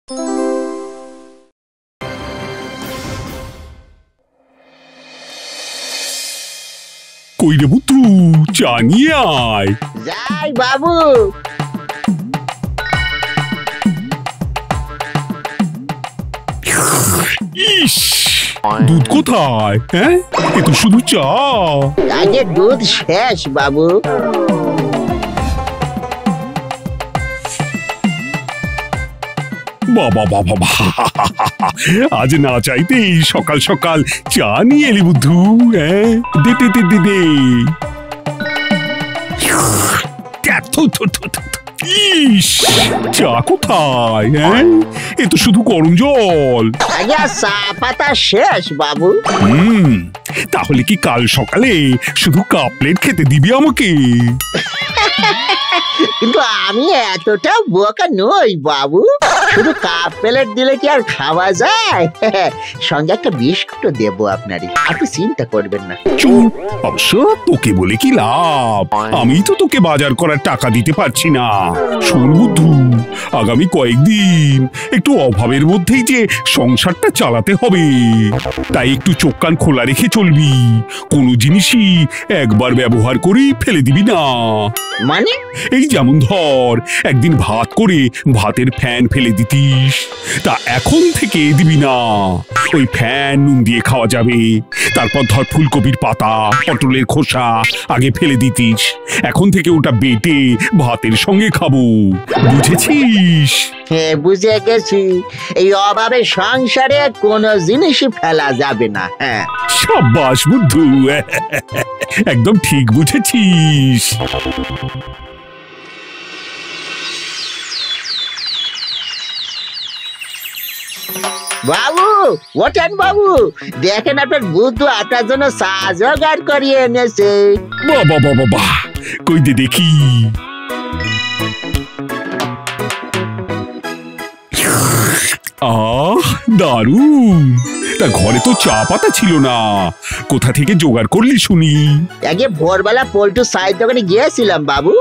কই রে বুদ্ধু, চা নিয়ে আয়। যাই বাবু। ইস, দুধ কোথায়? হ্যাঁ, এ তো শুধু চা। আগে দুধ শেষ বাবু। বাবা বাবা, আজ না চাইতেই সকাল সকাল চা নিয়ে এলি বুদ্ধু। হ্যাঁ, দে দে দে দে দে। ইস, চা কোথায়? হ্যাঁ, এ তো শুধু গরম জল। আগে চা পাতা শেষ বাবু। তাহলে কি কাল সকালে শুধু কাপ প্লেট খেতে দিবি আমাকে? কিন্তু আমি এতটা বোকা নই বাবু। শুধু কাপ প্লেট দিলে কি আর খাওয়া যায়? সঙ্গে একটা বিস্কুটও দেবো আপনারই, আপনি চিন্তা করবেন না। চুপ, অবশ্য তোকে বলে কি লাভ? আমি তো তোকে বাজার করার টাকা দিতে পারছি না। শোন বুদ্ধু, আগামী কয়েকদিন একটু অভাবের মধ্যেই যে সংসারটা চালাতে হবে, তাই একটু চোখ কান খোলা রেখে চলবি। কোনো জিনিসই একবার ব্যবহার করেই ফেলে দিবি না। মানে? এই যেমন ধর, একদিন ভাত করে ভাতের ফ্যান ফেলে দিতিস, তা এখন থেকে দিবি না। ওই ফ্যান নুন দিয়ে খাওয়া যাবে। তারপর ধর ফুলকপির পাতা, পটলের খোসা আগে ফেলে দিতিস, এখন থেকে ওটা বেটে ভাতের সঙ্গে খাবো। বুঝেছিস? হ্যাঁ, বুঝে গেছি। এই অভাবের সংসারে কোনো জিনিসই ফেলা যাবে না। হ্যাঁ, সাবাস বুদ্ধু, একদম ঠিক বুঝেছিস। বাবু ওঠেন বাবু, দেখেন আপনার বুদ্ধু আপনার জন্য চা জোগাড় করিয়ে এনেছে। বাবা বাবা বাহ, কই দে দেখি। আহ, দারুণ। তা ঘরে তো চা পাতা ছিল না, কোথা থেকে জোগাড় করলি শুনি? আগে ভোরবেলা পল্টু চায়ের দোকানে গিয়েছিলাম বাবু,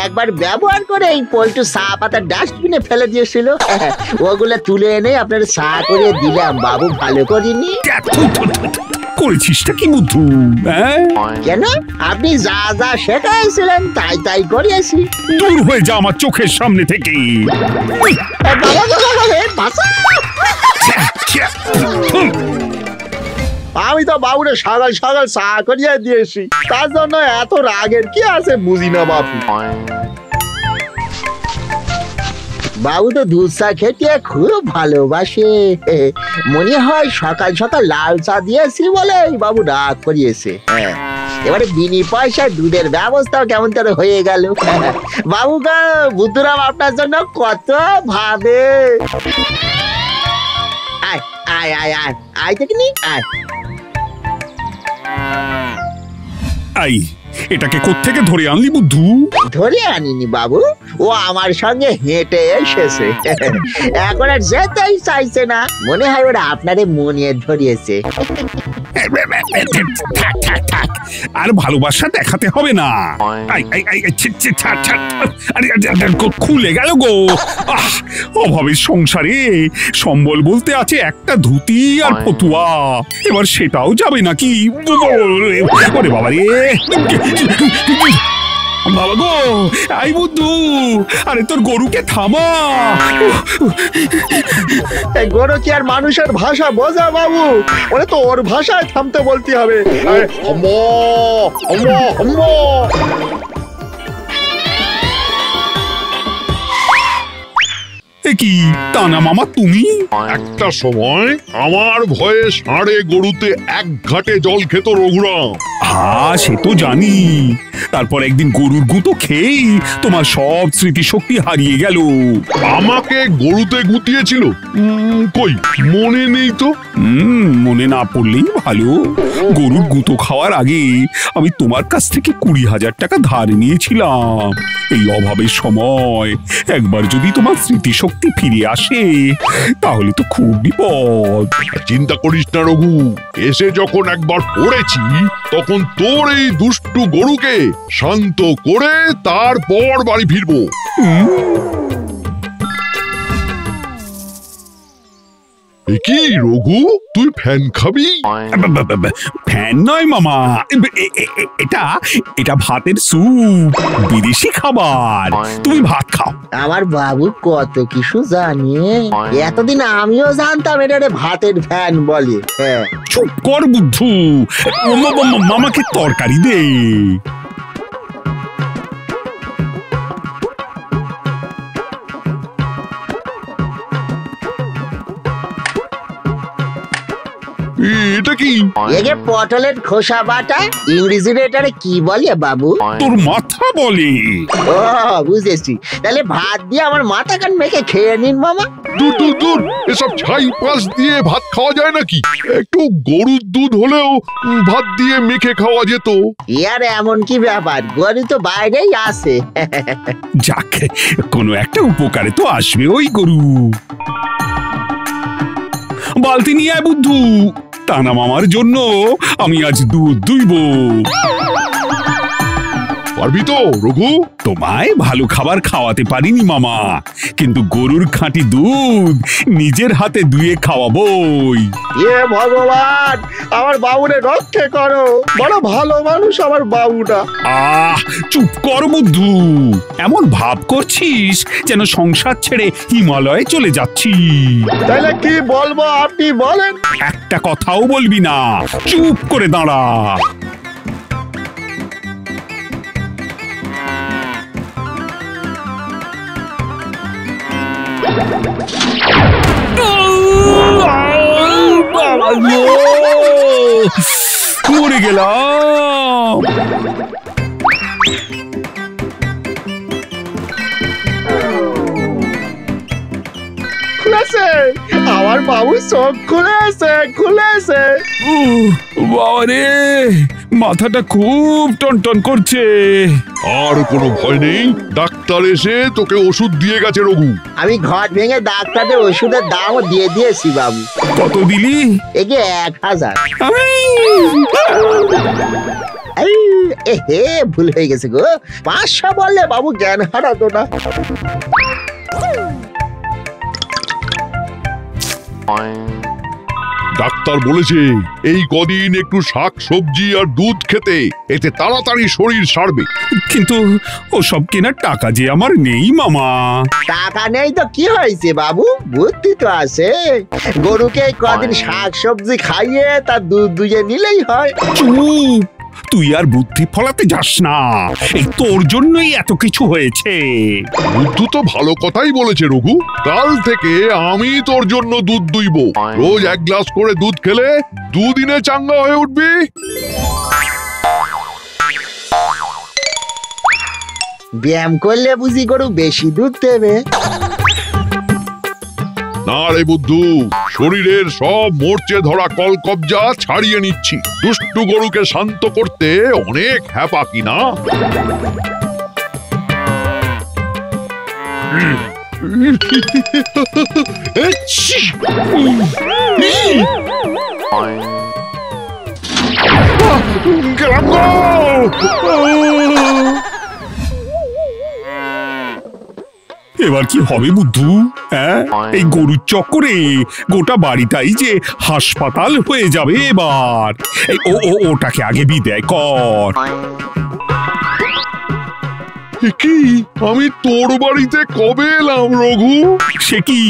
একবার ব্যবহার করে এই পল্টু চা পাতা ডাস্টবিনে ফেলে দিয়েছিল। ওগুলো তুলে এনে আপনার চা করে দিলাম বাবু, ভালো করিনি? করেছিসটা কি বুদ্ধু? কেন, আপনি যা যা শেখাইছিলেন তাই তাই করিয়েছি। দূর হয়ে যা আমার চোখের সামনে থেকে। আমি তো বাবুরে সকাল সকাল চা করিয়ে দিয়েছি, তার জন্য এত রাগের কি আছে বুঝি না বাপু। বাবু তো দুধ চা খেতে খুব ভালোবাসে, মনে হয় সকাল সকাল লাল চা দিয়েছি বলে বাবু রাগ করিয়েছে। এবারে বিনি পয়সায় দুধের ব্যবস্থাও কেমন করে হয়ে গেল। বাবু গো, বুদ্ধুরাম আপনার জন্য কত ভাবে। আয় আয় আয় আয় আয়, দেখিনি আয়। আই, এটাকে কোত্থেকে ধরে আনলি বুদ্ধু? ধরে আনিনি বাবু, ও আমার সঙ্গে হেঁটে এসেছে। এখন আর যেতেই চাইছে না, মনে হয় ওরা আপনারে মনে ধরিয়েছে। আর ভালোবাসা দেখাতে হবে না। খুলে গেল গো। অভাবের সংসারে সম্বল বলতে আছে একটা ধুতি আর ফতুয়া, এবার সেটাও যাবে নাকি? ওরে বাবা রে, বাবা গো, আই বুদ্ধু, আরে তোর গরুকে থামা। গরু কি আর মানুষের ভাষা বোঝা বাবু? ওরে তো ওর ভাষায় থামতে বলতে হবে। কি টানা মামা তুমি? একটা সময় আমার ভয়ে ষাঁড়ে গরুতে এক ঘাটে জল খেত রঘুরাম। হ্যাঁ, সে তো জানি। তারপর একদিন গরুর গুঁতো খেয়েই তোমার সব স্মৃতিশক্তি হারিয়ে গেল। আমাকে গরুতে গুতিয়েছিল? কই মনে নেই তো। মনে না পড়লেই ভালো। গরুর গুঁতো খাওয়ার আগে আমি তোমার কাছ থেকে 20,000 টাকা ধার নিয়েছিলাম। এই অভাবের সময় একবার যদি তোমার স্মৃতিশক্তি ফিরে আসে তাহলে তো খুব বিপদ। চিন্তা করিস না রঘু, এসে যখন একবার পড়েছি তখন তোর এই দুষ্টু গরুকে শান্ত করে তারপর বাড়ি ফিরবো। এ কি রঘু, তুই ফ্যান খাবি? ফ্যান নয় মামা, এটা এটা ভাতের স্যুপ, বিদেশি খাবার। তুমি ভাত খাও। আমার বাবু কত কিছু জানে, এতদিন আমিও জানতাম এটা ভাতের ফ্যান বলে। হ্যাঁ, চুপ কর বুদ্ধু, মামাকে তরকারি দে। এটা কি? একে পটলের খোসা বাটা, ইংরেজিতে এটারে কি বলে বাবু? তোর মাথা বলে। ও বুঝেছি, তাহলে ভাত দিয়ে আমার মাথা কান মেখে খেয়ে নিন মামা। দূর দূর দূর, এসব ছাই পাশ দিয়ে ভাত খাওয়া যায় নাকি? একটু গরুর দুধ হলেও ভাত দিয়ে মেখে খাওয়া যেত। ইয়ার এমন কি ব্যাপার, গরু তো বাইরেই আছে। যাক, কোনো একটা উপকারে তো আসবে ওই গরু। বালতি নিয়ে আয় বুদ্ধু, টানা মামার জন্য আমি আজ দুধ দুইব। পারবি তো রঘু? তোমায় ভালো খাবার খাওয়াতে পারিনি মামা, কিন্তু গরুর খাঁটি দুধ নিজের হাতে দুয়ে খাওয়াবই। এ ভগবান, আমার বাবুরে রক্ষে করো, বড় ভালো মানুষ আমার বাবুটা। চুপ কর বুদ্ধু, এমন ভাব করছিস যেন সংসার ছেড়ে হিমালয়ে চলে যাচ্ছি। তাহলে কি বলবো আপনি বলেন? একটা কথাও বলবি না, চুপ করে দাঁড়া। মরে গেলাম। খুলেছে, আমার বাবু চোখ খুলেছে, খুলেছে। বাবারে, মাথাটা খুব টনটন করছে। আর কোনো ভয় নেই, ডাক্তার এসে তোকে ওষুধ দিয়ে গেছে রঘু। আমি ঘর ভেঙে ডাক্তারের ওষুধের দামও দিয়ে দিয়েছি বাবু। কত দিলি? একে 1000। হে, ভুল হয়ে গেছে গো, 500 বললে বাবু জ্ঞান হারাতো না। ডাক্তার বলেছে এই কদিন একটু শাক সবজি আর দুধ খেতে, এতে তাড়াতাড়ি শরীর সারবে। কিন্তু ওসব কেনার টাকা যে আমার নেই মামা। টাকা নেই তো কি হয়েছে বাবু, বুদ্ধি তো আছে। গরুকে কদিন শাক সবজি খাইয়ে তার দুধ দুয়ে নিলেই হয়। চুপ, তুই আর বুদ্ধি ফলাতে যাস না, এই তোর জন্যই এত কিছু হয়েছে। বুদ্ধু তো ভালো কথাই বলেছে রঘু, কাল থেকে আমি তোর জন্য দুধ দুইব। রোজ 1 গ্লাস করে দুধ খেলে 2 দিনে চাঙ্গা হয়ে উঠবি। ব্যায়াম করলে বুঝি গরু বেশি দুধ দেবে? না রে বুদ্ধু, শরীরের সব মরচে ধরা কলকবজা ছাড়িয়ে নিচ্ছি। দুষ্টু গরুকে শান্ত করতে অনেক হ্যাপা কিনা। গেলাম গো। এবার কি হবে বুদ্ধু? হ্যাঁ, এই গরুর চক্করে গোটা বাড়িটাই যে হাসপাতাল হয়ে যাবে এবার। এই ওটাকে আগে বিদায় কর। কি, আমি তোর বাড়িতে কবে এলাম রঘু? সে কি,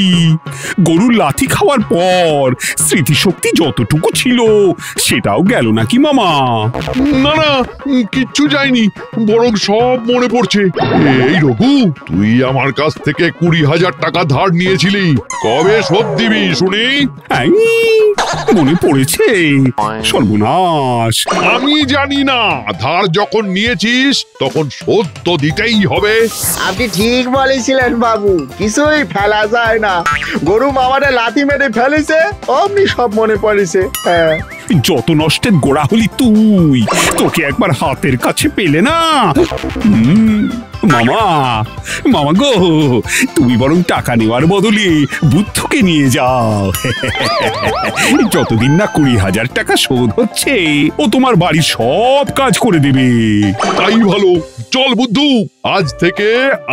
গরুর লাথি খাওয়ার পর স্মৃতিশক্তি যতটুকু ছিল সেটাও গেল নাকি মামা? না না, কিচ্ছু যায়নি, বরং সব মনে পড়ছে। এই রঘু, তুই আমার কাছ থেকে 20,000 টাকা ধার নিয়েছিলি, কবে শোধ দিবি শুনি? মনে পড়েছে? সর্বনাশ, আমি জানি না, ধার যখন নিয়েছিস তখন শোধ তো দিতেই হবে। আপনি ঠিক বলেছিলেন বাবু, কিছুই ফেলা যায় না। গরু মামারে লাথি মেরে ফেলেছে, অমনি সব মনে পড়েছে। হ্যাঁ, যত নষ্টের গোড়া হলি তুই, তোকে একবার হাতের কাছে পেলে না। মামা, মামা গো, তুমি বরং টাকা নেওয়ার বদলে বুদ্ধকে নিয়ে যাও। যতদিন না 20,000 টাকা শোধ হচ্ছে, ও তোমার বাড়ির সব কাজ করে দেবে। তাই ভালো, চল বুদ্ধু, আজ থেকে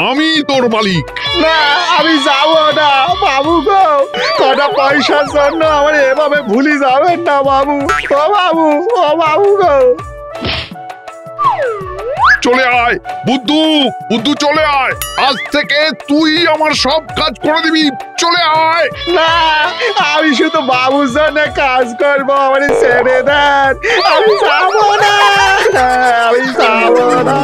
আমি তোর মালিক। না আমি যাবো না বাবু গো, কটা পয়সার জন্য আমার এভাবে ভুলি যাবেন না বাবু। ও বাবু, ও বাবু গো। চলে আয় বুদ্ধু, বুদ্ধু চলে আয়, আজ থেকে তুই আমার সব কাজ করে দিবি। চলে আয়। না, আমি শুধু বাবুর জন্য কাজ করবো, আমার ছেড়ে দেন। আমি যাবো না, আমি যাবো না।